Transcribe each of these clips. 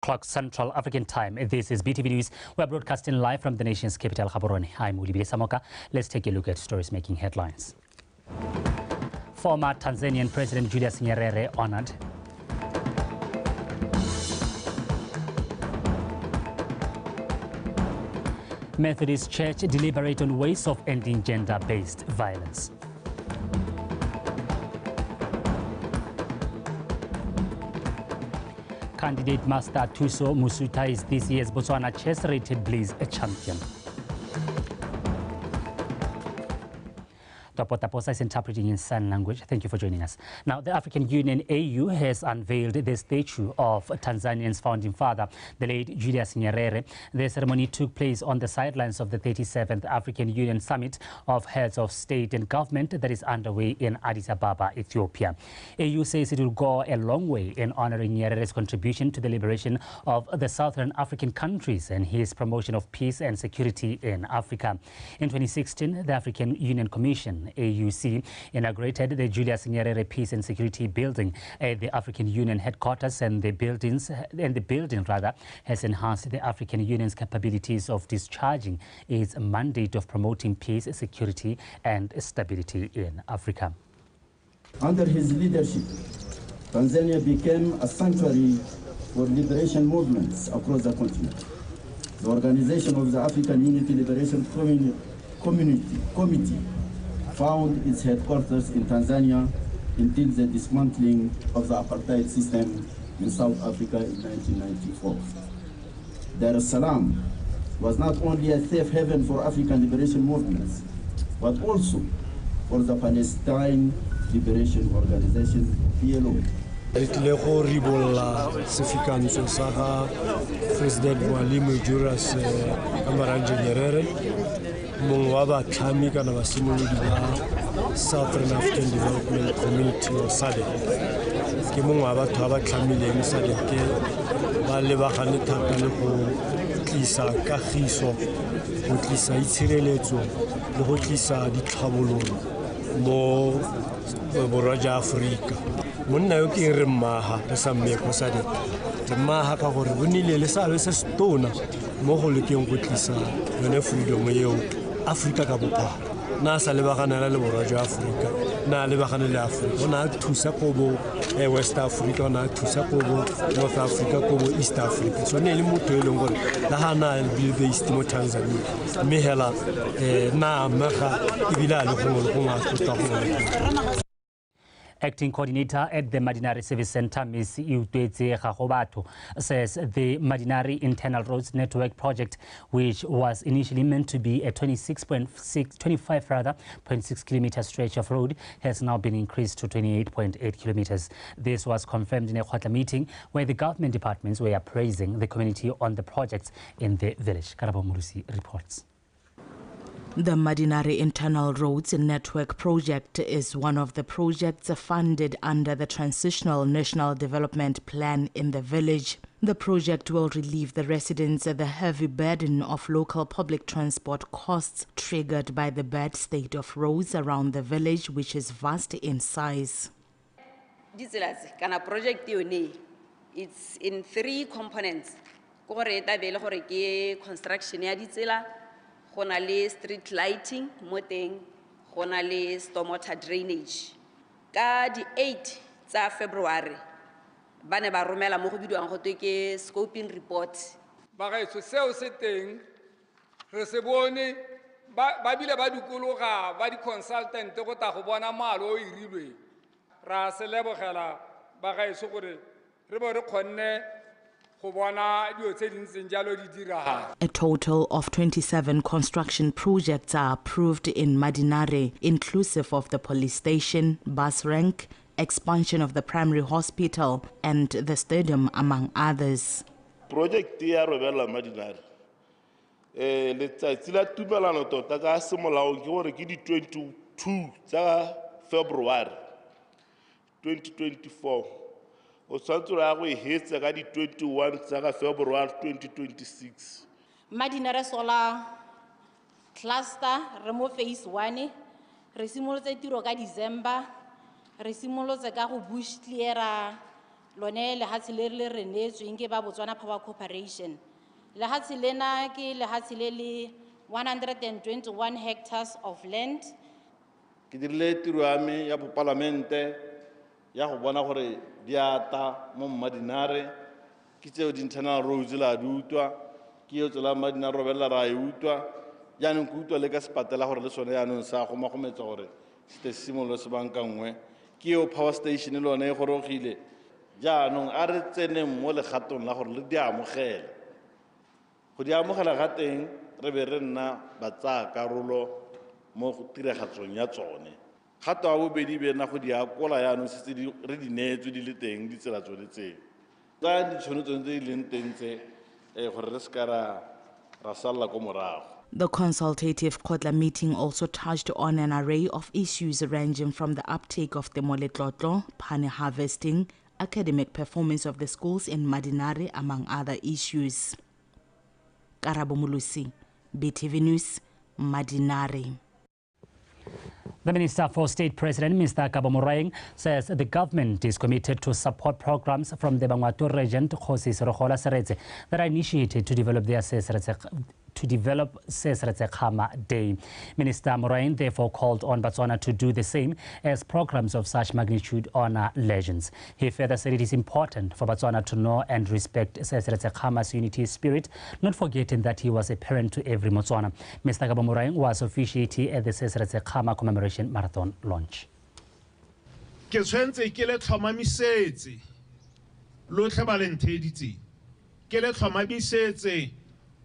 Clock Central African Time. This is BTV News. We're broadcasting live from the nation's capital, Gaborone. I'm Ulibile Samoka. Let's take a look at stories making headlines. Former Tanzanian President Julius Nyerere honored. Methodist Church deliberate on ways of ending gender-based violence. Candidate Master Thuso Musuta is this year's Botswana chess-rated Blaze champion. Posa is interpreting in sign language. Thank you for joining us. Now, the African Union AU has unveiled the statue of Tanzania's founding father, the late Julius Nyerere. The ceremony took place on the sidelines of the 37th African Union Summit of Heads of State and Government that is underway in Addis Ababa, Ethiopia. AU says it will go a long way in honoring Nyerere's contribution to the liberation of the Southern African countries and his promotion of peace and security in Africa. In 2016, the African Union Commission AUC inaugurated the Julius Nyerere Peace and Security Building at the African Union headquarters, and the building has enhanced the African Union's capabilities of discharging its mandate of promoting peace, security, and stability in Africa. Under his leadership, Tanzania became a sanctuary for liberation movements across the continent. The organization of the African Unity Liberation Committee found its headquarters in Tanzania until the dismantling of the apartheid system in South Africa in 1994. Dar es Salaam was not only a safe haven for African liberation movements, but also for the Palestine Liberation Organization, PLO. Itlego ribolla sefikanso sa President Mwalimu Julius Nyerere mongwe wa batlhami kana basimolodi ba Southern African Development Community or SADC. Ke mongwe wa batho ba tlhamileng SADC ba lebagane thata le go tlisa kagiso, go tlisa itshireletso le go tlisa ditlhabololo mo borwa jwa Afrika. Monna yo ke re mmaga re sa mmeko SADC re mmaga ka gore bo nile le sa se stona mo go lekeng go tlisa yone freedom eo Afrika ka bophara na sa lebagana le borwa jwa Afrika na lebagana le Afrika ona thusa go bo West Africa ona thusa go bo North Africa go bo East Africa so ne le motho e leng gore la hana bill based mo Tanzania mme hela na mega ibila le go ngata. Acting coordinator at the Madinari Service Center, Ms. Iutwetse Gagobato, says the Madinari Internal Roads Network project, which was initially meant to be a 25.6 kilometer stretch of road, has now been increased to 28.8 kilometers. This was confirmed in a Khwatla meeting where the government departments were appraising the community on the projects in the village. Karabo Murusi reports. The Madinari Internal Roads Network project is one of the projects funded under the Transitional National Development Plan in the village. The project will relieve the residents of the heavy burden of local public transport costs triggered by the bad state of roads around the village, which is vast in size. This project it's in 3 components. Construction street lighting, stormwater drainage. Ka di 8 tsa February, bane ba romela mo go bidiwang go ke scoping report. Ba ga itse seo se teng re se bone ba bile ba dikologa ba di consultant go ta go bona malo o irilwe ra se lebogela ba ga itse gore re bo re khonne. A total of 27 construction projects are approved in Madinare, inclusive of the police station, bus rank, expansion of the primary hospital, and the stadium, among others. Project ya Robela Madinare. Letsatsi la tumelano tota ka semolao ke gore ke di 22 tsa February 2024. O tshwantswe go hetsa ka di 21 tsa February 2026. Madinare solar cluster re mo phase 1 re simolotse tiro ka December re simolotse ka go bush cleara lone lehatshe le le re neetsweng ke ba Botswana Power Corporation. Lehatshe lena ke lehatshe le le 121 hectares of land. Ke dirile tiro ya me ya Palamente ya go bona gore di ata mo Madinare ke tseo di internal roads la di utwa ke yo tsela Madinare robela ra e utwa jaanong ke utwa le ka sepatela gore le sone jaanong sa go magometsa gore se simolo se bankangwe ke yo power station le one e gorogile jaanong a re tsene mo legatong la gore le di amogela go di amogela ga teng re be re nna ba tsaya karolo mo tiragatsong ya tsone gato a bobedi be na go di akola yaanong setse re di neetswe di le teng ditsela tsone tseo tsa ditšhono tsone tse di leng teng tse gore re se ka ra salla ko morago. The consultative Kotla meeting also touched on an array of issues ranging from the uptake of the moletlotlo, pane harvesting, academic performance of the schools in Madinare, among other issues. Karabo Mulusi, BTV News, Madinare. The Minister for State President, Mr. Kabo Moraeng, says the government is committed to support programs from the Bangwato region to Khosi Serogola Seretse that are initiated to develop their Seretse Khama Day. Minister Moraeng therefore called on Botswana to do the same as programs of such magnitude honor legends. He further said it is important for Botswana to know and respect Seretse Khama's unity spirit, not forgetting that he was a parent to every Motswana. Mr. Kabo Moraeng was officiating at the Seretse Khama commemoration marathon launch. Ke tshwentse ke le tlhomamisetse lotlhe ba le ntheditse ke le tlhomamisetse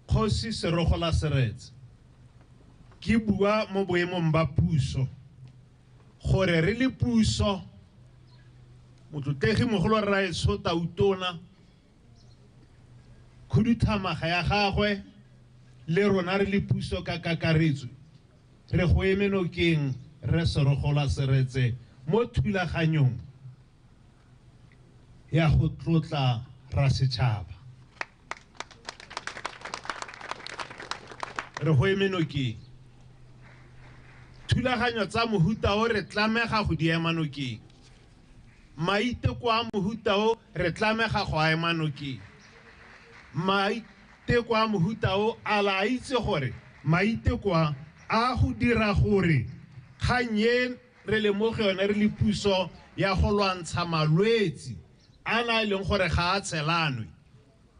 Khosi Serogola Seretse ke bua mo boemong ba puso gore re le puso motlotegi mogolo rra e tshota utona khuduthamaga ya gagwe le rona re le puso ka kakaretso re go emenokeng re Serogola Seretse mo thulaganyong ya go tlotla ra setšhaba re go emenokeng thulaganyo tsa mohuta o re tlamega go di emanokeng maiteko a mohuta o re tlamega go a emanokeng maiteko a mohuta o a la itse gore maiteko a go dira gore kganye re lemoge yone re le puso ya go lwantsha malwetsi a na leng gore ga a tshelanwe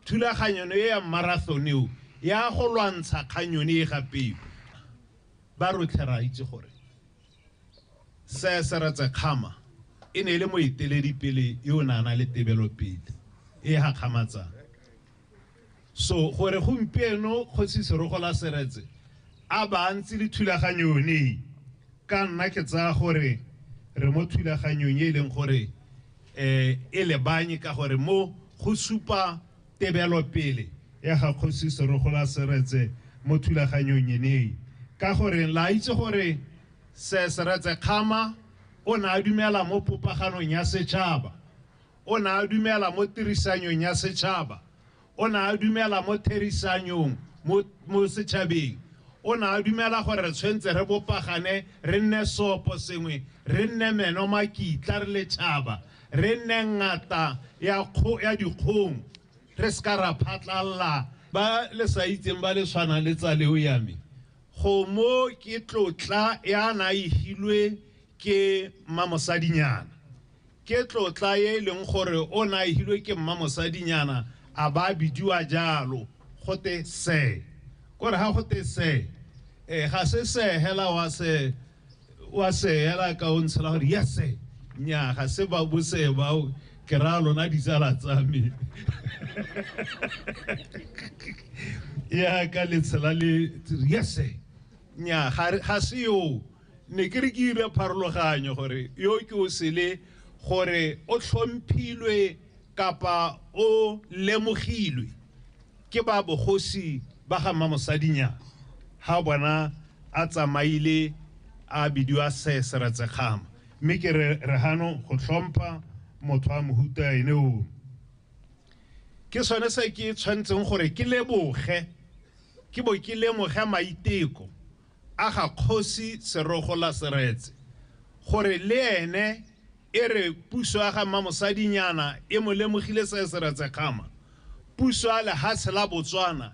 thulaganyo e ya marathon eo ya go lwantsha kganyone e gape ba rotlhe ra itse gore se Seretse Khama e ne le moeteledi pele yo nana le tebelo pele e ha kgamatsang so gore gompieno Khosi Serogola Seretse a ba ntse le thulaganyone ka nna ke tsa gore re mo thulaganyong e leng gore e le banye ka gore mo go supa tebelo pele ya ga Khosi Serogola Seretse mo thulaganyong ene ka gore la itse gore se Seretse Khama o na dumela mo popaganong ya setšhaba o na dumela mo tirisanyong ya setšhaba o na dumela mo therisanyong mo setšhabeng o na dumela gore re tshwentse re bopagane re nne sopo sengwe re nne meno makitla re le tšhaba re nne ngata ya dikgong re ska ra phatlalla ba le sa itseng ba le tshwana le tsa leo ya me go mo ke tlotla ya na ihilwe ke mmamosadinyana ke tlotla ye leng gore o na ihilwe ke mmamosadinyana a ba bidiwa jalo gote se gore ha gote se ga se hela wa se hela ka o ntshela gore yes nya ga se ba bose ba ke ra lona ditsala tsa me ya ka le tsela le yes nya ga se yo ne ke re ke ile pharologanyo gore yo ke o sele gore o tlhomphilwe kapa o lemogilwe ke ba bogosi ba ga mmamosadinyana ha bona a tsamaile a bidiwa se Seretse Khama mme ke re hano go tlhompha motho a mohuta ene o ke sone se ke tshwantseng gore ke leboge ke bo ke lemoge maiteko a ga Khosi Serogola Seretse gore le ene ere puso ya ga Mamosadinyana e mo lemogile se se ratsekgama puso ya lehatshe la Botswana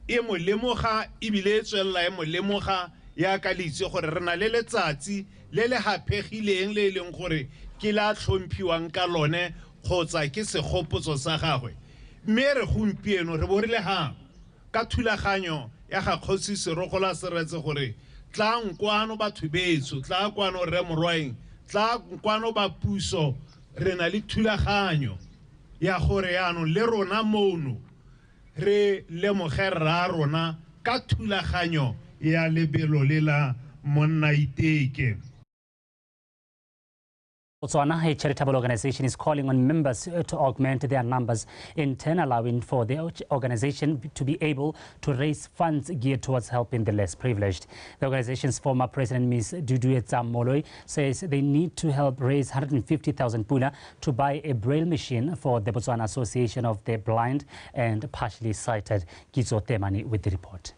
e mo lemoga ebile e tswella e mo lemoga ya ka le itse gore re na le letsatsi le le hapegileng le leng gore ke la tlhomphiwang ka lone kgotsa ke segopotso sa gagwe mme re gompieno re borile ha ka thulaganyo ya ga Kgosi Serogola Seretse gore tla nkwano batho betso tla kwano re morwaeng tla nkwano ba puso re na le thulaganyo ya gore yaanong le rona mono re lemoge rra rona ka thulaganyo ya lebelo le la Monnaiteke. BOTSWANA, a charitable organization, is calling on members to augment their numbers, in turn allowing for the organization to be able to raise funds geared towards helping the less privileged. The organization's former president, Ms. Duduetsa Moloi, says they need to help raise 150,000 pula to buy a braille machine for the Botswana Association of the Blind and Partially Sighted. Gizo Temani with the report.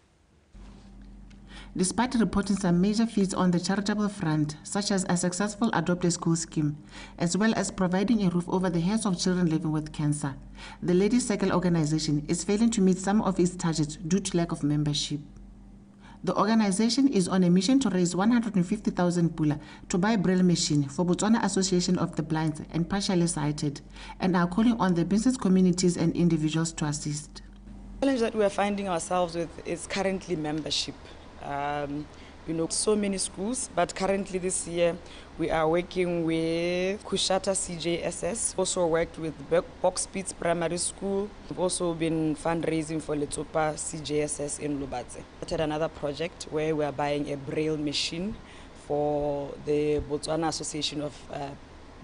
Despite reporting some major feats on the charitable front, such as a successful Adopt a School scheme, as well as providing a roof over the heads of children living with cancer, the Ladies' Circle organization is failing to meet some of its targets due to lack of membership. The organization is on a mission to raise 150,000 pula to buy a braille machine for Botswana Association of the Blind and Partially Sighted, and are calling on the business communities and individuals to assist. The challenge that we are finding ourselves with is currently membership. So many schools, but currently this year we are working with Kushata CJSS, also worked with Boxbeats Primary School. We've also been fundraising for Letsopa CJSS in Lubatse. We had another project where we are buying a braille machine for the Botswana Association of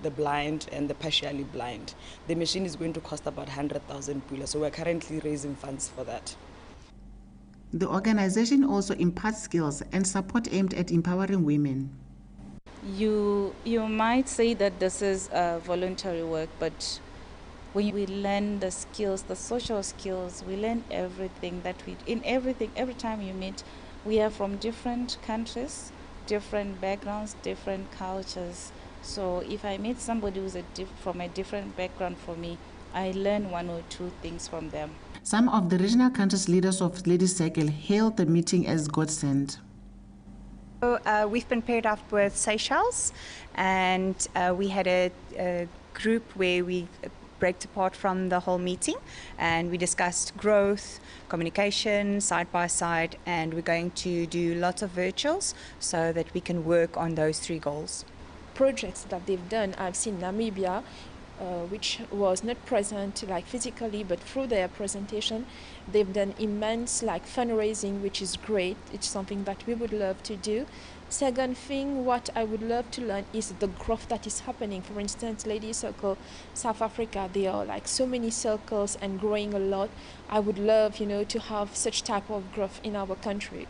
the Blind and the Partially Blind. The machine is going to cost about 100,000 pula, so we're currently raising funds for that. The organization also imparts skills and support aimed at empowering women. You might say that this is voluntary work, but when we learn the skills, the social skills, we learn everything every time you meet, we are from different countries, different backgrounds, different cultures. So if I meet somebody who's from a different background from me, I learn one or two things from them. Some of the regional countries' leaders of Ladies' Circle hailed the meeting as godsend. We've been paired up with Seychelles, and we had a group where we break apart from the whole meeting, and we discussed growth, communication, side by side, and we're going to do lots of virtuals so that we can work on those three goals. Projects that they've done, I've seen Namibia, which was not present physically, but through their presentation, they've done immense fundraising, which is great. It's something that we would love to do. Second thing, what I would love to learn is the growth that is happening. For instance, Ladies' Circle, South Africa, there are so many circles and growing a lot. I would love, to have such type of growth in our country.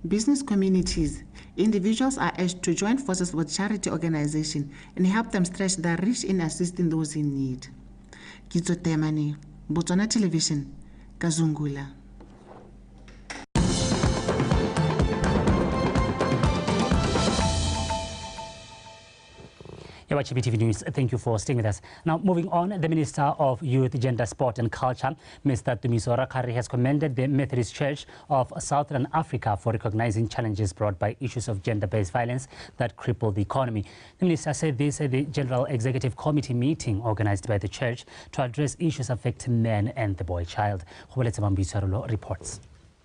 Business communities, individuals are urged to join forces with charity organizations and help them stretch their reach in assisting those in need. Gizo Temani, BOTSWANA Television, Kazungula. You're watching BTV News. Thank you for staying with us. Now, moving on, the Minister of Youth, Gender, Sport and Culture, Mr. Tumiso Rakari, has commended the Methodist Church of Southern Africa for recognizing challenges brought by issues of gender-based violence that cripple the economy. The minister said this at the General Executive Committee meeting organized by the church to address issues affecting men and the boy child. Reports.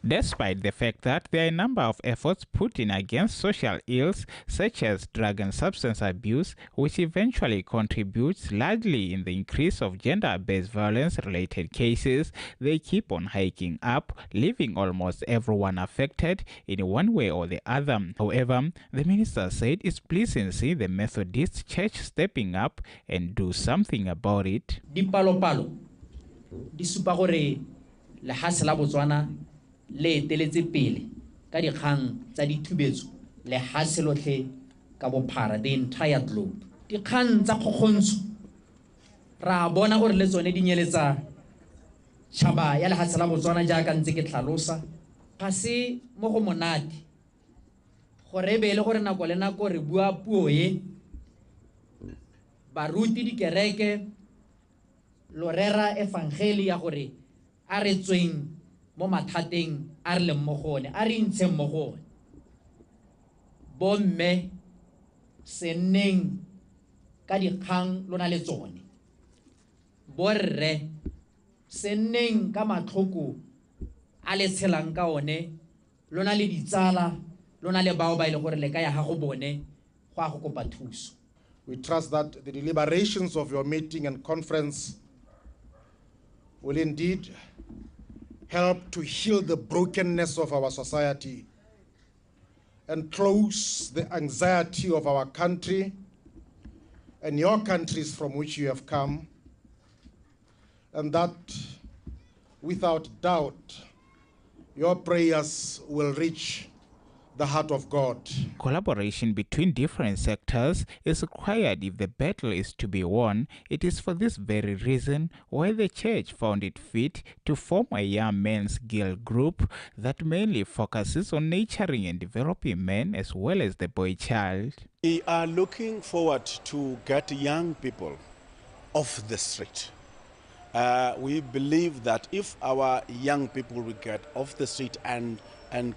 Despite the fact that there are a number of efforts put in against social ills such as drug and substance abuse, which eventually contributes largely in the increase of gender-based violence-related cases, they keep on hiking up, leaving almost everyone affected in one way or the other. However, the minister said it's pleasing to see the Methodist Church stepping up and do something about it. Di palo-palo, di supa gore lehatshe la Botswana le eteletse pele ka dikgang tsa ditshubetso lehatshe lotlhe ka bophara, the entire globe. Dikgang tsa kgokgontsho ra bona gore le tsone di nyeletsa tšhaba ya lehatshe la Botswana jaaka ntse ke tlhalosa. Ga se mo go monate gore be le gore nako le nako re bua puo ye baruti dikereke lo rera evangeli ya gore a re tsweng mo mathateng a re leng mo go one, a re ntsheng mo go one. Bomme se nneng ka dikgang lo na le tsone, borre se nneng ka matlhoko a le tshelang ka one, lo na le ditsala, lo na le bao ba ile gore le ka ya ga go bone go a go kopa thuso. We trust that the deliberations of your meeting and conference will indeed help to heal the brokenness of our society and close the anxiety of our country and your countries from which you have come, and that without doubt your prayers will reach the heart of God. Collaboration between different sectors is required if the battle is to be won. It is for this very reason why the church found it fit to form a young men's guild group that mainly focuses on nurturing and developing men as well as the boy child. We are looking forward to get young people off the street. We believe that if our young people will get off the street and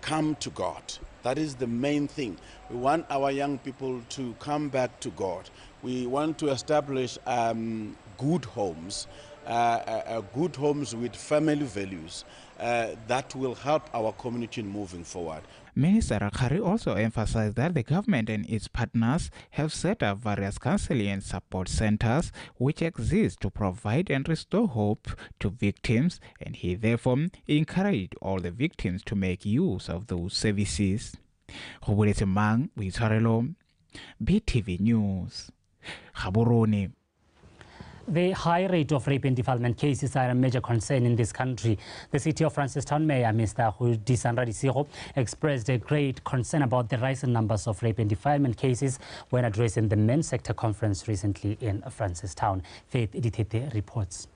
come to God, that is the main thing. We want our young people to come back to God. We want to establish good homes with family values that will help our community moving forward. Minister Rakhari also emphasized that the government and its partners have set up various counseling and support centers which exist to provide and restore hope to victims, and he therefore encouraged all the victims to make use of those services. BTV News, Gaborone. The high rate of rape and defilement cases are a major concern in this country. The City of Francistown Mayor, Mr. Hudisan Radisigo, expressed a great concern about the rising numbers of rape and defilement cases when addressing the men's sector conference recently in Francistown. Faith Editete reports.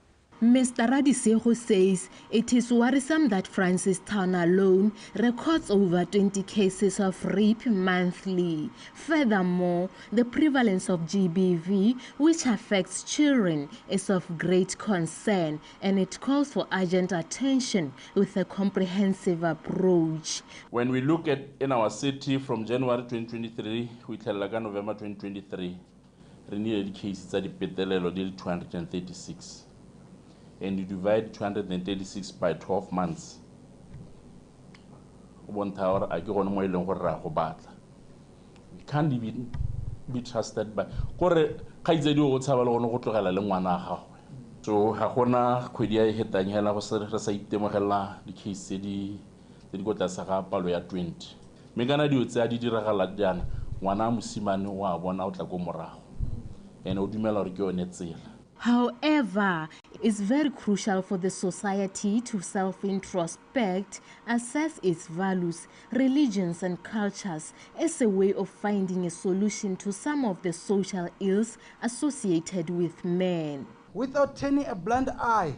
Mr. Radisego says it is worrisome that Francistown alone records over 20 cases of rape monthly. Furthermore, the prevalence of GBV, which affects children, is of great concern, and it calls for urgent attention with a comprehensive approach. When we look at in our city from January 2023 to November 2023, renewed cases at the Petelelo 236. And you divide 236 by 12 months. We can't even be trusted by. So, hakona kwedia e hetanyela go se re sa itemogela di case di go tla sa ga palo ya 20. Me kana di utse a di diragala jana ngwana mosimane wa bona o tla go morago. Ene o dumela re ke one tsela. However, it's very crucial for the society to self-introspect, assess its values, religions and cultures as a way of finding a solution to some of the social ills associated with men. Without turning a blind eye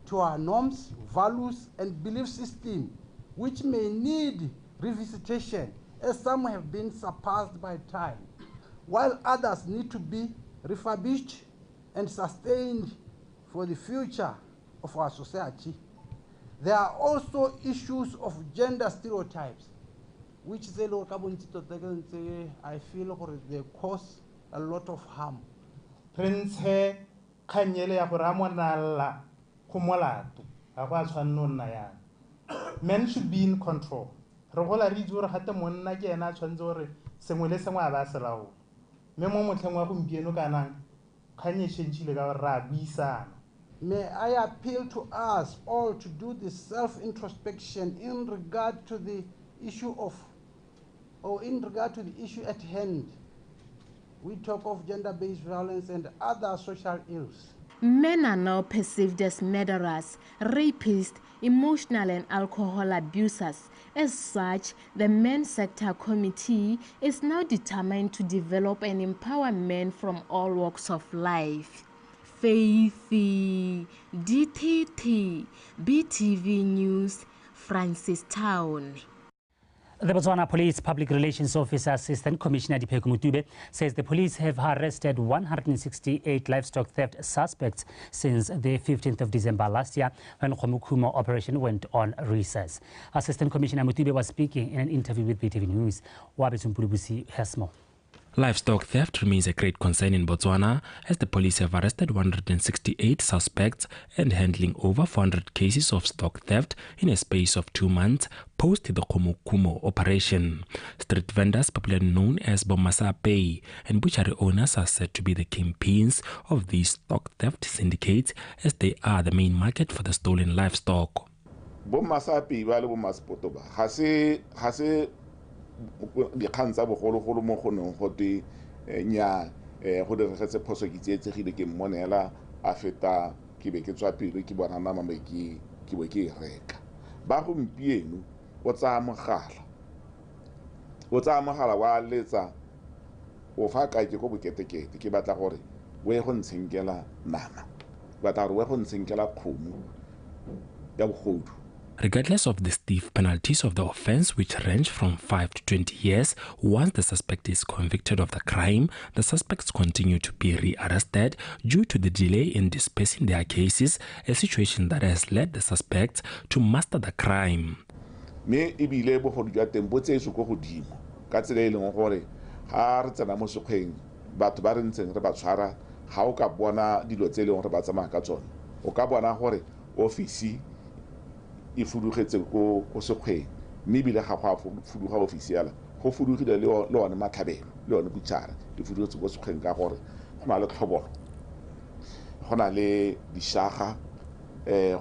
to our norms, values and belief system, which may need revisitation as some have been surpassed by time, while others need to be refurbished and sustained for the future of our society. There are also issues of gender stereotypes, which I feel they cause a lot of harm. Prince kanyele ya kuramwanala kumolatu akwa tshwanno ya. Men should be in control. Rogola rizura hata monna ke ena tshwanzore sengwe le sengwe a ba se lawo. Me mo motlheng wa gompieno kana may I appeal to us all to do this self-introspection in regard to the issue at hand. We talk of gender-based violence and other social ills. Men are now perceived as murderers, rapists, emotional and alcohol abusers. As such, the Men's Sector Committee is now determined to develop and empower men from all walks of life. Faithy, DTT, BTV News, Francistown. The Botswana Police Public Relations Officer Assistant Commissioner Dipheko Mutube says the police have arrested 168 livestock theft suspects since the 15th of December last year when Khomukumo operation went on recess. Assistant Commissioner Mutube was speaking in an interview with BTV News. Wabetu Mpulubusi has more. Livestock theft remains a great concern in Botswana as the police have arrested 168 suspects and handling over 400 cases of stock theft in a space of 2 months post the Khomukumo operation. Street vendors, popularly known as Bomasape, and butchery owners are said to be the kingpins of these stock theft syndicates as they are the main market for the stolen livestock. Bomasape ba le Bomaspoto ba ha se di khansa bogologolo mo goneng go te nya go diretse phoso ke tsetsegile ke mmonela a feta ke be ke tswa pele ke bona nama ke bo ke reka ba gompieno o tsa mogala wa letsa o fa ka ke go boketekete ke batla gore we go ntsenkela nama batla gore we go ntsenkela khomo ya bogodu. Regardless of the stiff penalties of the offense, which range from 5 to 20 years, once the suspect is convicted of the crime, the suspects continue to be rearrested due to the delay in dispersing their cases, a situation that has led the suspects to master the crime. Me ibile bo go dja teng bo tseso go godimo ka tsela e leng gore ga re tsena mo sekgweng batho ba re ntseng re ba tshwara ga o ka bona dilo tse leng gore ba tsamaya ka tsone o ka bona gore ofisi e fudugetse go sekgweng mme bile ga go a fuduga ofisi yala go fudugile le one matlhabelo le one butšara e fudugetse go sekgweng ka gore go na le tlhobolo go na le dishaga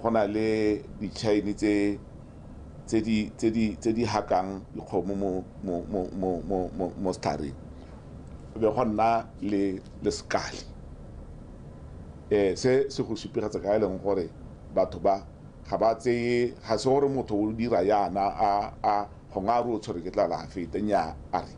go na le ditšhaene tse di hakang dikgomo mo stareng be go nna le sekali se go supigetsa ka e leng gore batho ba ga ba tseye ga se gore motho o dira yana a gonga ro tshwere ke tla la fete nya a re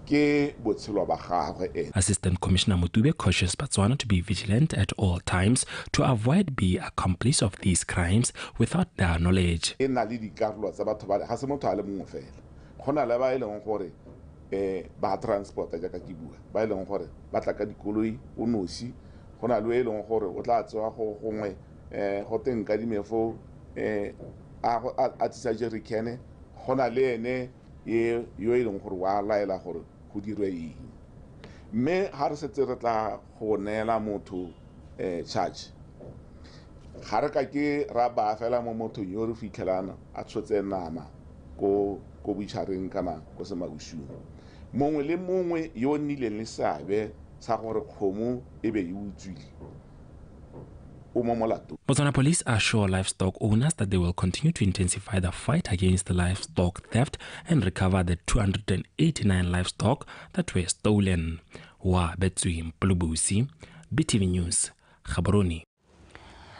ke botshelo ba gagwe. Assistant Commissioner Mutube cautions Botswana to be vigilant at all times to avoid being accomplice of these crimes without their knowledge. E na le dikarolo tsa batho ba ga se motho a le mongwe fela go na le ba e leng gore ba transport ja ka ke bua ba e leng gore ba tla ka dikoloi o nosi go na le e leng gore o tla tswa go gongwe go teng ka dimefo a tsa jerikene go na le ene yo e leng gore wa laela gore go dirwe eng mme ha re setse re tla go neela motho charge ga re ka ke ra ba fela mo motho yo re fitlhelana a tshotse nama ko butšhareng kana ko semabušung mongwe le mongwe yo nnileng le seabe sa gore kgomo e be e utswile. Botswana police assure livestock owners that they will continue to intensify the fight against the livestock theft and recover the 289 livestock that were stolen. Wabetu Mpulubusi, BTV News, Gaborone.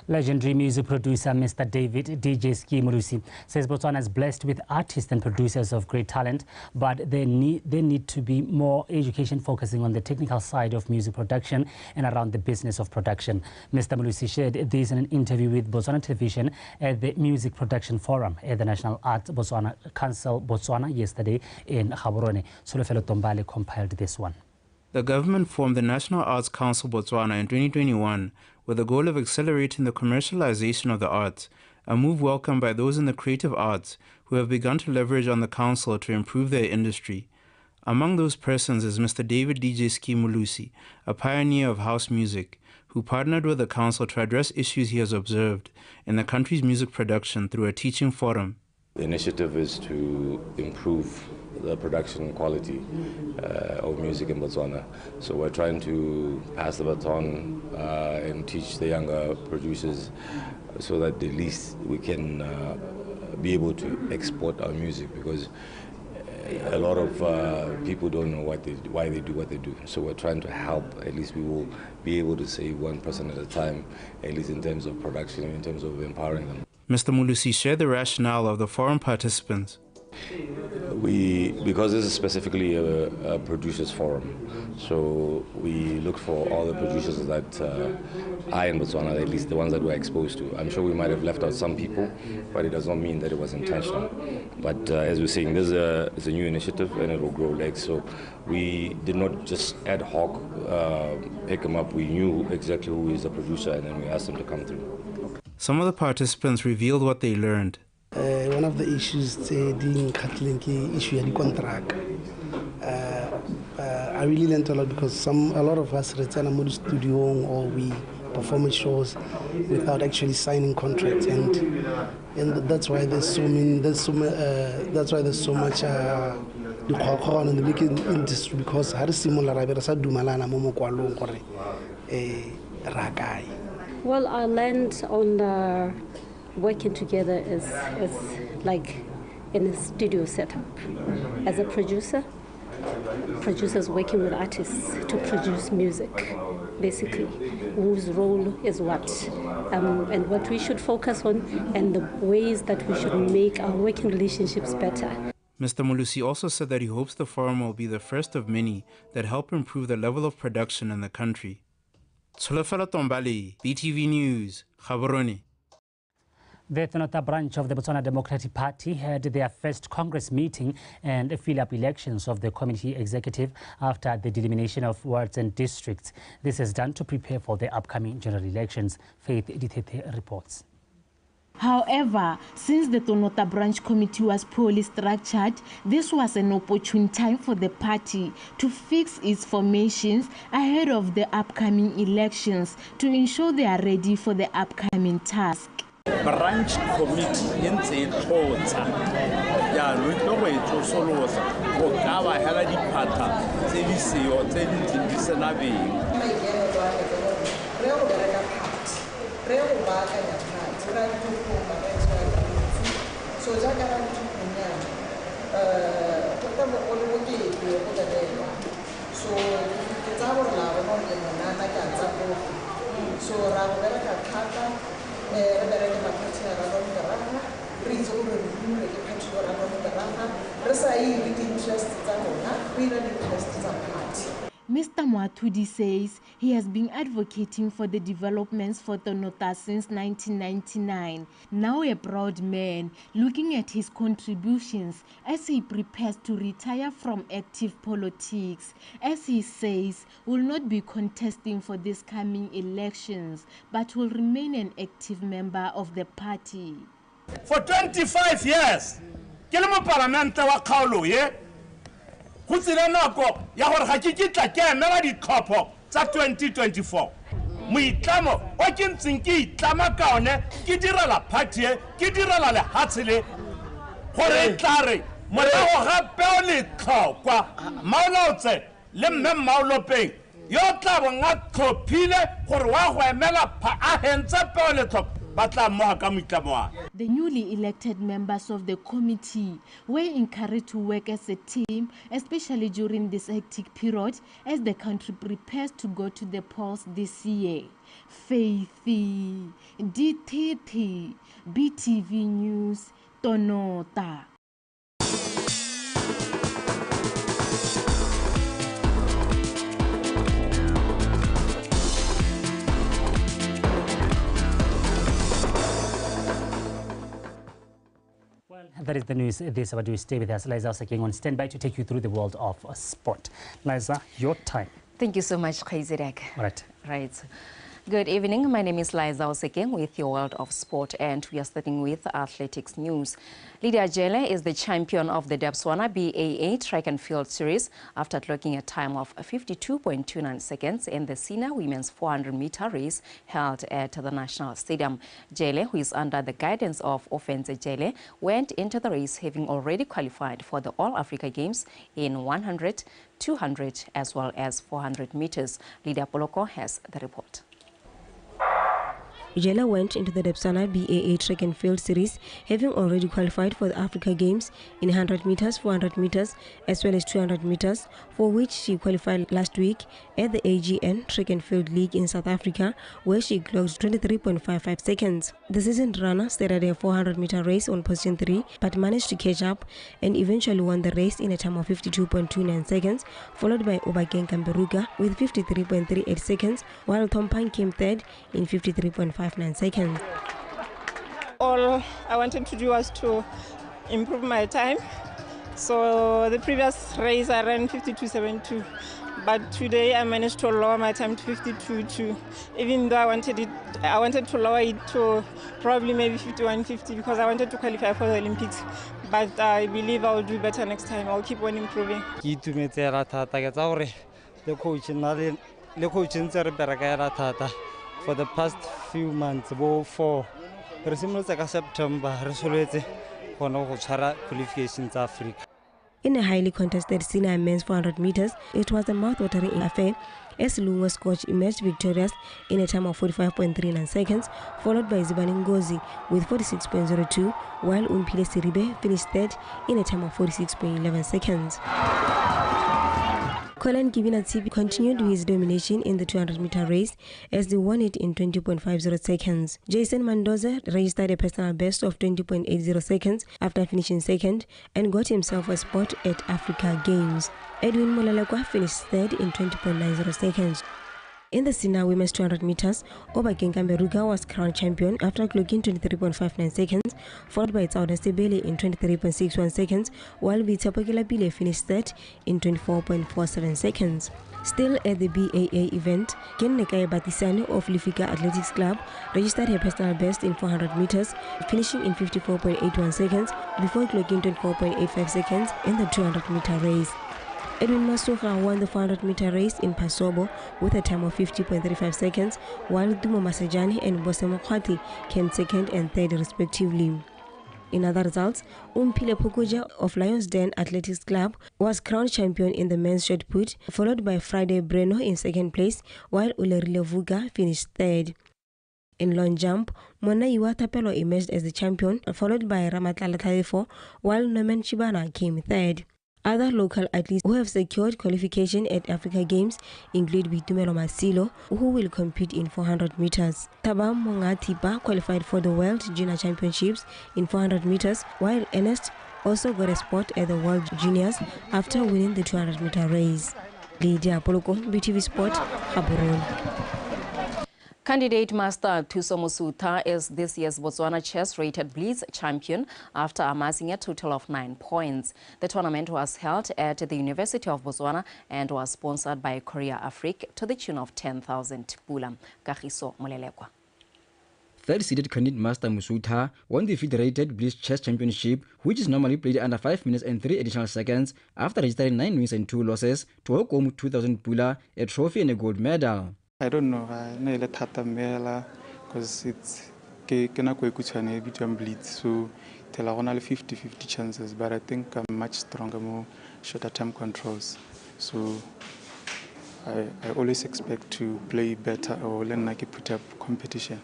Legendary music producer Mr. David DJ Ski Murusi says Botswana is blessed with artists and producers of great talent, but there need to be more education focusing on the technical side of music production and around the business of production. Mr. Murusi shared this in an interview with Botswana Television at the Music Production Forum at the National Arts Botswana Council Botswana yesterday in Gaborone. Solofelo Tombale compiled this one. The government formed the National Arts Council Botswana in 2021 with the goal of accelerating the commercialization of the arts, a move welcomed by those in the creative arts who have begun to leverage on the council to improve their industry. Among those persons is Mr. David DJ Ski Murusi, a pioneer of house music, who partnered with the council to address issues he has observed in the country's music production through a teaching forum. The initiative is to improve the production quality of music in Botswana. So we're trying to pass the baton and teach the younger producers so that at least we can be able to export our music, because a lot of people don't know why they do what they do. So we're trying to help. At least we will be able to save one person at a time, at least in terms of production, in terms of empowering them. Mr. Murusi shared the rationale of the forum participants. because this is specifically a producers forum, so we look for all the producers that are in Botswana, at least the ones that we're exposed to. I'm sure we might have left out some people, but it does not mean that it was intentional. But as we're saying, it's a new initiative and it will grow legs. So we did not just ad hoc pick them up. We knew exactly who is the producer, and then we asked them to come through. Some of the participants revealed what they learned. One of the issues being issue of contract. I really learned a lot because a lot of us return to the studio or we perform shows without actually signing contracts, and that's why there's so much in the music industry, because well, I learned on working together is like in a studio setup. As a producer, producers working with artists to produce music, basically, whose role is what, and what we should focus on, and the ways that we should make our working relationships better. Mr. Mulusi also said that he hopes the forum will be the first of many that help improve the level of production in the country. Tsolofelo Tombali, BTV News, Gaborone. The Tonota branch of the Botswana Democratic Party had their first Congress meeting and fill-up elections of the committee executive after the delimitation of wards and districts. This is done to prepare for the upcoming general elections. Faith Ditete reports. However, since the Tonota branch committee was poorly structured, this was an opportune time for the party to fix its formations ahead of the upcoming elections to ensure they are ready for the upcoming task. Branch committee in Tota. Ya lo go e tsosolosa go ka ba hela diphatha tse di seo tse di tindisana beng. Re go bereka phat. Re go ba ka ya phat. Ra di go ba ka tswa. So ja ka ra di punya. Go ta mo le go ke go ta le. So ke tsa go la go mo ke mona na ka tsa go. So ra go bereka phat. Mr. Mwatudi says he has been advocating for the developments for Tonota since 1999. Now a proud man, looking at his contributions as he prepares to retire from active politics, as he says, will not be contesting for these coming elections, but will remain an active member of the party. For 25 years, Kilimo Parlamenta wa Kaulo, yeah? Kutsiranako, Yahorhakita Kamera di Kopo, 2024. Muitlamo, Okin Tsinki, Tlamakaone, Kidirala Party, Kidirala Hatsile, Horetare, Moraho Peoli Kwa, Maulote, Lemem Mauloping, Yotla not Kopile, Horwa, Mela Pa Ahenza Peolitop. The newly elected members of the committee were encouraged to work as a team, especially during this hectic period as the country prepares to go to the polls this year. Faithy, DTT, BTV News, Tonota. That is the news this hour. Do stay with us. Liza Osaking on standby to take you through the world of sport. Liza, your time. Thank you so much, Khaizirek. Right. Good evening. My name is Liza Osaking with your world of sport, and we are starting with athletics news. Lydia Jele is the champion of the BOTSWANA BAA track and field series after clocking a time of 52.29 seconds in the senior women's 400-meter race held at the National Stadium. Jele, who is under the guidance of Offense Jele, went into the race having already qualified for the All-Africa Games in 100, 200 as well as 400 meters. Lydia Poloko has the report. Jela went into the Botswana BAA track and field series, having already qualified for the Africa Games in 100 meters, 400 meters, as well as 200 meters, for which she qualified last week at the AGN Track and Field League in South Africa, where she clocked 23.55 seconds. The seasoned runner started a 400-meter race on position 3, but managed to catch up and eventually won the race in a time of 52.29 seconds, followed by Obakeng Kamberuka with 53.38 seconds, while Tompang came third in 53.59 seconds. All I wanted to do was to improve my time. So the previous race I ran 52.72, but today I managed to lower my time to 52.2. Even though I wanted to lower it to probably maybe 51.50 because I wanted to qualify for the Olympics. But I believe I'll do better next time. I'll keep on improving. For the past few months, for September, qualifications Africa. In a highly contested senior and men's 400 meters, it was a mouth-watering affair as Lungo's coach emerged victorious in a time of 45.39 seconds, followed by Zibani Ngozi with 46.02, while Umpile Siribe finished third in a time of 46.11 seconds. Colin Kibinatibi continued his domination in the 200-meter race as they won it in 20.50 seconds. Jason Mendoza registered a personal best of 20.80 seconds after finishing second and got himself a spot at Africa Games. Edwin Molalekwa finished third in 20.90 seconds. In the senior women's 200 meters, Obakeng Kamberuka was crowned champion after clocking 23.59 seconds, followed by Tsauda Sebele in 23.61 seconds, while Vitapokela Pile finished third in 24.47 seconds. Still at the BAA event, Ken Nekaya Batisane of Lifika Athletics Club registered her personal best in 400 meters, finishing in 54.81 seconds before clocking 24.85 seconds in the 200-meter race. Edwin Masuka won the 400-meter race in Pasobo with a time of 50.35 seconds, while Dumo Masajani and Bose Mokwati came second and third respectively. In other results, Umpile Pukuja of Lions Den Athletics Club was crowned champion in the men's shot put, followed by Friday Breno in second place, while Ulerile Vuga finished third. In long jump, Mona Iwatapelo emerged as the champion, followed by Ramatlala Talifo, while Norman Chibana came third. Other local athletes who have secured qualification at Africa Games include Bitumelo Masilo, who will compete in 400 meters. Tabam Mongatipa qualified for the World Junior Championships in 400 meters, while Ernest also got a spot at the World Juniors after winning the 200-meter race. Lydia Poloko, BTV Sport, Gaborone. Candidate Master Thuso Musuta is this year's Botswana chess-rated Blitz champion after amassing a total of 9 points. The tournament was held at the University of Botswana and was sponsored by Korea Afrique to the tune of 10,000 pula. Kagiso Molelekwa. Third-seeded candidate Master Musuta won the Federated Blitz Chess Championship, which is normally played under 5 minutes and 3 additional seconds, after registering 9 wins and 2 losses to walk home 2,000 pula, a trophy and a gold medal. I don't know, because it's Blitz, so tell only 50-50 chances, but I think I'm much stronger, more shorter term controls. So I always expect to play better or learn like a put up competition.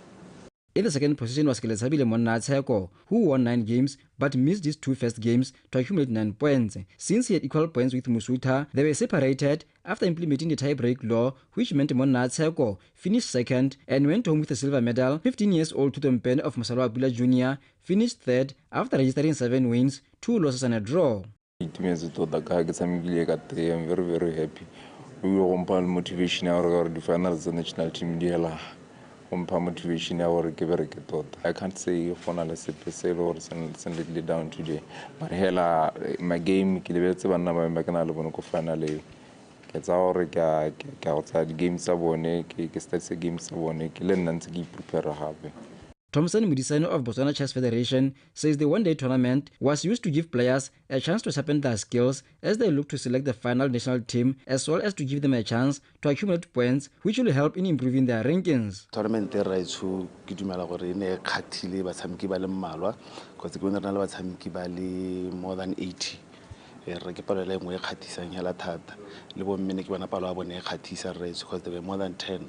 In the second position was Kelesabile Monnatseko, who won 9 games but missed his 2 first games to accumulate 9 points. Since he had equal points with Musuta, they were separated after implementing the tie-break law, which meant Monnatseko finished second and went home with a silver medal. 15-year-old Tutompen of Masalwa Bula Jr. finished third after registering 7 wins, 2 losses and a draw. I'm very, very happy. We will motivation our the finals the national team. Motivation I can't say finally or send it down today, but hella my game finally it's our outside games games prepare. Thompson Mudisano of Botswana Chess Federation says the one-day tournament was used to give players a chance to sharpen their skills as they look to select the final national team, as well as to give them a chance to accumulate points, which will help in improving their rankings. Tournament raitso ke dumela gore ene khathile batshameki ba le mmalwa because ke bona rena le batshameki ba le more than 80 re ke palo le ngwe khathisang hela thata le bo mmene ke bona palo a bone khathisa raitso because there were more than 10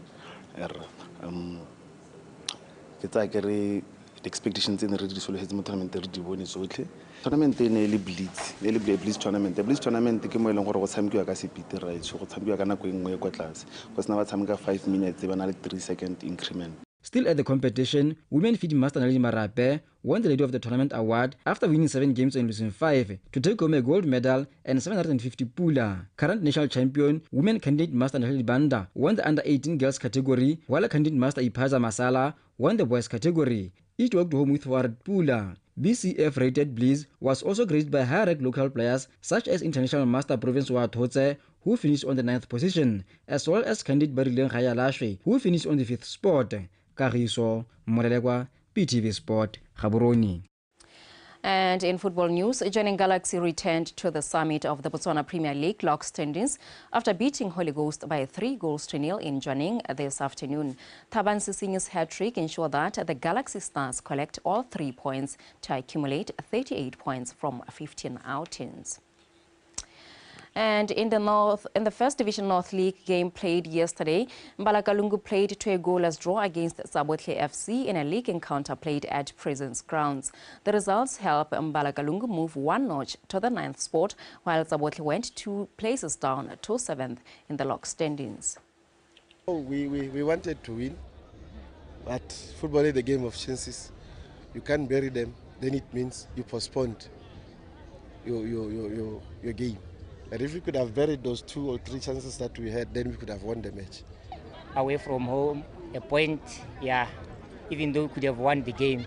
ke tsa ke re expectations in re di sologetse mo tournament re di bone tsotlhe. Tournament e ne le blitz tournament. Blitz tournament ke mo e leng gore go tshamekiwa ka sepiti right, so go tshamekiwa ka nako e nngwe kwa tlase. Go sena ba tshameka 5 minutes ba na le 3-second increment. Still at the competition, women feed master Naledi Marape won the Lady of the Tournament award after winning 7 games and losing 5 to take home a gold medal and 750 pula. Current national champion, women candidate master Naledi Banda won the under-18 girls category, while candidate master Ipaza Masala won the boys category. Each walked home with 400 pula. BCF rated Bliss was also graced by high-ranked local players such as international master Province Wa Thotse, who finished on the 9th position, as well as candidate Barileng Khayalashwe, who finished on the 5th spot. Kagiso Morelegwa, PTV Sport, Gaborone. And in football news, Joining Galaxy returned to the summit of the Botswana Premier League lock standings after beating Holy Ghost by 3-0 in Joining this afternoon. Thaban Sisinye's hat-trick ensured that the Galaxy Stars collect all 3 points to accumulate 38 points from 15 outings. And in the First Division North League game played yesterday, Mbalakalungu played to a goalless draw against Sabotle FC in a league encounter played at Prisons grounds. The results help Mbalakalungu move 1 notch to the 9th spot, while Sabotle went 2 places down to 7th in the log standings. We wanted to win, but football is the game of chances. You can't bury them, then it means you postponed your game. But if we could have buried those 2 or 3 chances that we had, then we could have won the match. Away from home, a point, yeah, even though we could have won the game,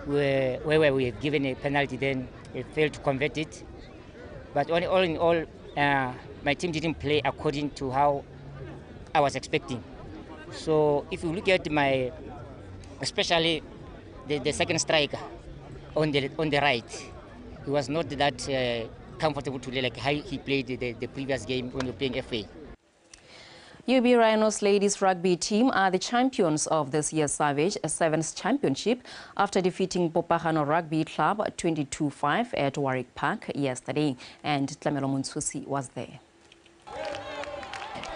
where we had given a penalty, then we failed to convert it. But all in all, my team didn't play according to how I was expecting. So if you look at especially the second striker on the right, he was not that comfortable to play like how he played the previous game when we were playing FA. UB Rhinos ladies rugby team are the champions of this year's Savage Sevens Championship after defeating Popahano Rugby Club 22-5 at Warwick Park yesterday, and Tlamelo Munsusi was there.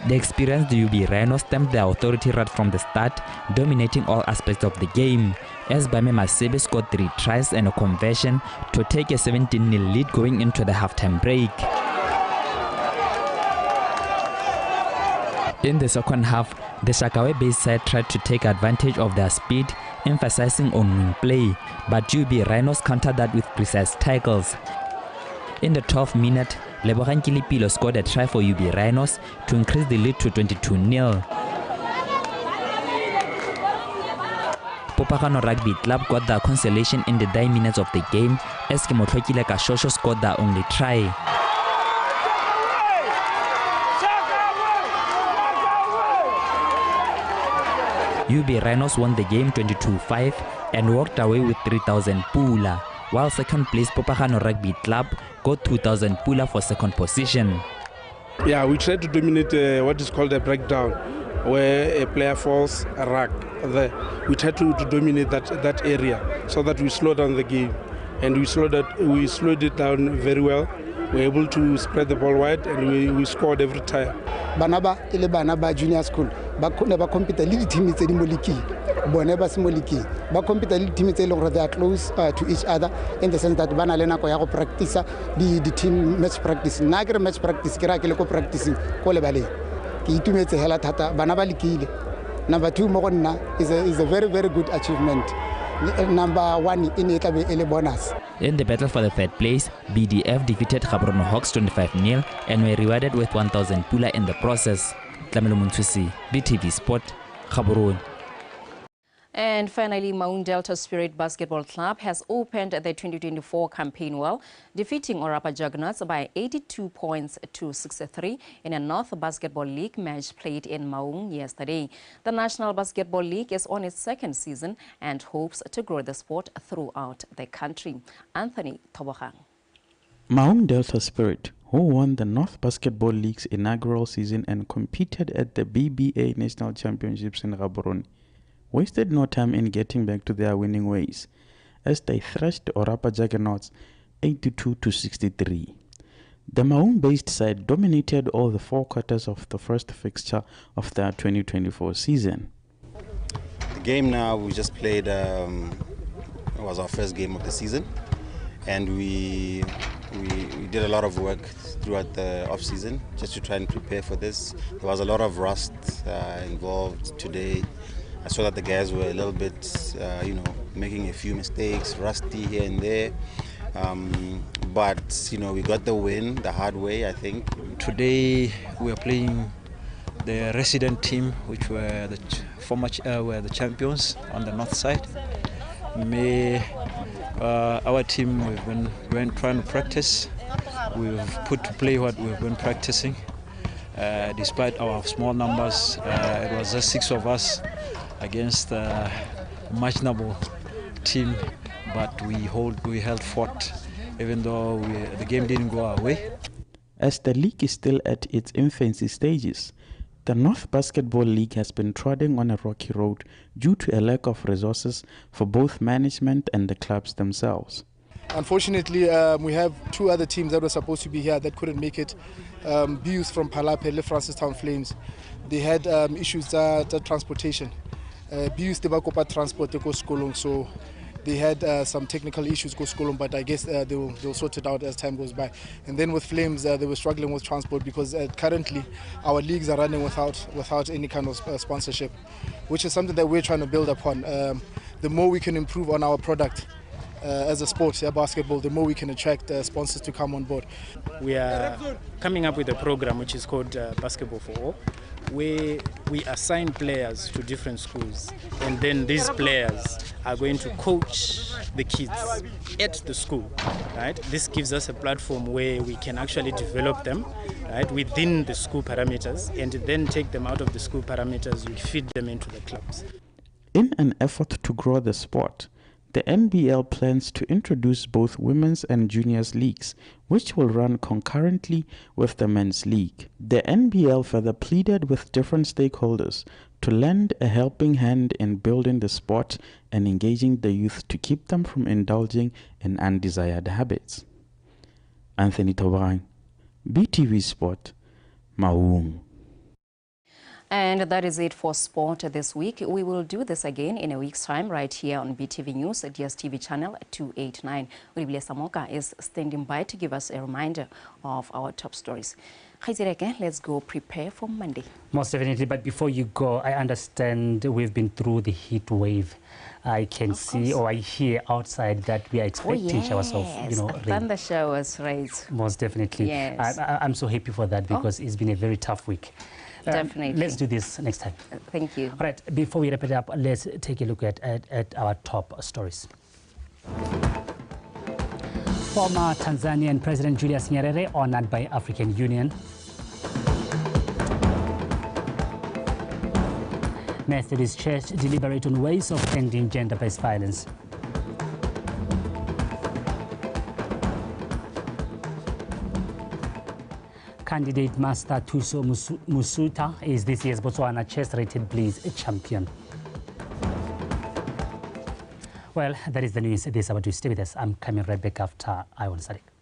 The experienced UB Rhinos stamped their authority right from the start, dominating all aspects of the game, as Bame Masebe scored 3 tries and a conversion to take a 17-0 lead going into the halftime break. In the second half, the Shakawe-based side tried to take advantage of their speed, emphasizing on wing play, but UB Rhinos countered that with precise tackles. In the 12th minute, Lebogang Kilipilo scored a try for UB Rhinos to increase the lead to 22-0. Popahano Rugby Club got their consolation in the 9 minutes of the game as Kemotlhokile Kashosho scored their only try. UB Rhinos won the game 22-5 and walked away with 3,000 pula, while second place Popahano Rugby Club got 2,000 pula for second position. Yeah, we tried to dominate what is called a breakdown, where a player falls a rack. We tried to dominate that area so that we slow down the game, and we slowed it down very well. We were able to spread the ball wide, and we scored every time. Banaba ile banaba junior school ba khona ba compete le di team tse di moliki bone ba simoliki ba compete le team tse le gore they are close to each other in the sense that bana le nako ya go practice the team match practice na ke match practice ke ra ke le ko practicing ko le bale ke itumetse hela thata bana ba likile. Number 2 mo go nna is a very good achievement. Number 1 in itabe ele bonus. In the battle for the 3rd place, BDF defeated Gaborone Hawks 25-0 and were rewarded with 1,000 pula in the process. Tlamelo Muntusi, BTV Sport, Gaborone. And finally, Mount Delta Spirit Basketball Club has opened the 2024 campaign well, defeating Orapa Juggernauts by 82 points to 63 in a North Basketball League match played in Maung yesterday. The National Basketball League is on its 2nd season and hopes to grow the sport throughout the country. Anthony Tobogang. Maung Delta Spirit, who won the North Basketball League's inaugural season and competed at the BBA National Championships in Gaborone, wasted no time in getting back to their winning ways as they thrashed Orapa Juggernauts 82-63. The Maung-based side dominated all the 4 quarters of the first fixture of their 2024 season. game now we just played was our first game of the season, and we did a lot of work throughout the off season just to try and prepare for this. There was a lot of rust involved today. I saw that the guys were a little bit, making a few mistakes, rusty here and there. But we got the win the hard way, I think. Today we are playing the resident team, which were the champions on the north side. Our team, we've been trying to practice. We've put to play what we've been practicing. Despite our small numbers, it was just 6 of us against a imaginable team, but we held fort, even though the game didn't go our way. As the league is still at its infancy stages, the North Basketball League has been treading on a rocky road due to a lack of resources for both management and the clubs themselves. Unfortunately, we have 2 other teams that were supposed to be here that couldn't make it. BUs from Palapele, Francistown Flames, they had issues with transportation. BUs they were transport to go skolong, so they had some technical issues go skolong, but I guess they'll sort it out as time goes by. And then with Flames, they were struggling with transport because currently our leagues are running without any kind of sponsorship, which is something that we're trying to build upon. The more we can improve on our product as a sport, basketball, the more we can attract sponsors to come on board. We are coming up with a program which is called Basketball for All, where we assign players to different schools, and then these players are going to coach the kids at the school, right? This gives us a platform where we can actually develop them, right, within the school parameters, and then take them out of the school parameters, we feed them into the clubs. In an effort to grow the sport, the NBL plans to introduce both women's and juniors leagues, which will run concurrently with the men's league. The NBL further pleaded with different stakeholders to lend a helping hand in building the sport and engaging the youth to keep them from indulging in undesired habits. Anthony Tobang, BTV Sport, Maung. And that is it for sport this week. We will do this again in a week's time right here on BTV News, DSTV channel 289. Olivia Samoka is standing by to give us a reminder of our top stories. Let's go prepare for Monday. Most definitely, but before you go, I understand we've been through the heat wave. I can see or I hear outside that we are expecting showers of, rain. Thunder showers, right? Most definitely. Yes. I'm so happy for that because it's been a very tough week. Definitely. Let's do this next time. Thank you. All right, before we wrap it up, let's take a look at our top stories. Former Tanzanian President Julius Nyerere honored by African Union. Methodist Church deliberate on ways of ending gender-based violence. Candidate Master Thuso Musuta is this year's Botswana chess-rated Blaze champion. Well, that is the news this hour. To stay with us. I'm coming right back after Iwan Sadiq.